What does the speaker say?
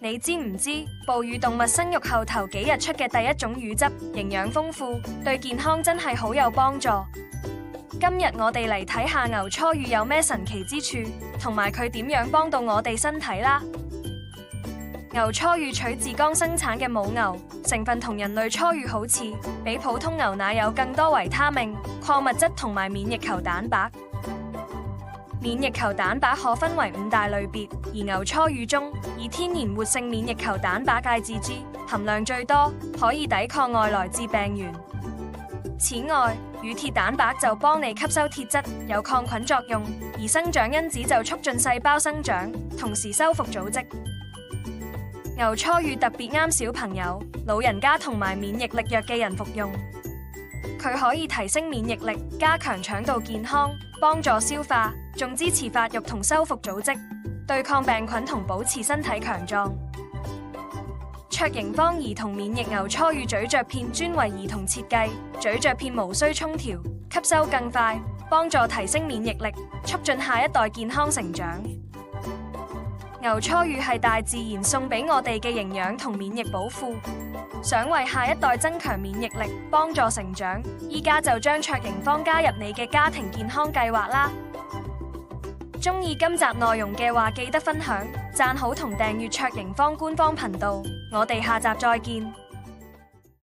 你知唔知哺乳動物生育後頭幾日出嘅第一種乳汁，營養豐富，對健康真係好有幫助。今日我哋嚟睇下牛初乳有咩神奇之處，同埋佢點樣幫到我哋身體啦。牛初乳取自剛生產嘅母牛，成分同人類初乳好似，比普通牛奶有更多維他命、礦物質同埋免疫球蛋白。免疫球蛋白可分為5大類別，而牛初乳中以天然活性免疫球蛋白芥質脂含量最多，可以抵抗外來致病原。此外，乳鐵蛋白就幫你吸收鐵質，有抗菌作用；而生長因子就促進細胞生長，同時修復組織。牛初乳特別啱小朋友、老人家同埋免疫力弱嘅人服用。佢可以提升免疫力，加強腸道健康，幫助消化，仲支持發育同修復組織，對抗病菌同保持身體強壯。卓盈坊兒童免疫牛初乳咀嚼片專為兒童設計，咀嚼片無需沖調，吸收更快，幫助提升免疫力，促進下一代健康成長。牛初乳係大自然送俾我哋嘅營養同免疫寶庫，想為下一代增強免疫力，幫助成長，依家就將卓盈坊加入你嘅家庭健康計劃啦！鍾意今集內容嘅話，記得分享、讚好同訂閱卓盈坊官方頻道，我哋下集再見。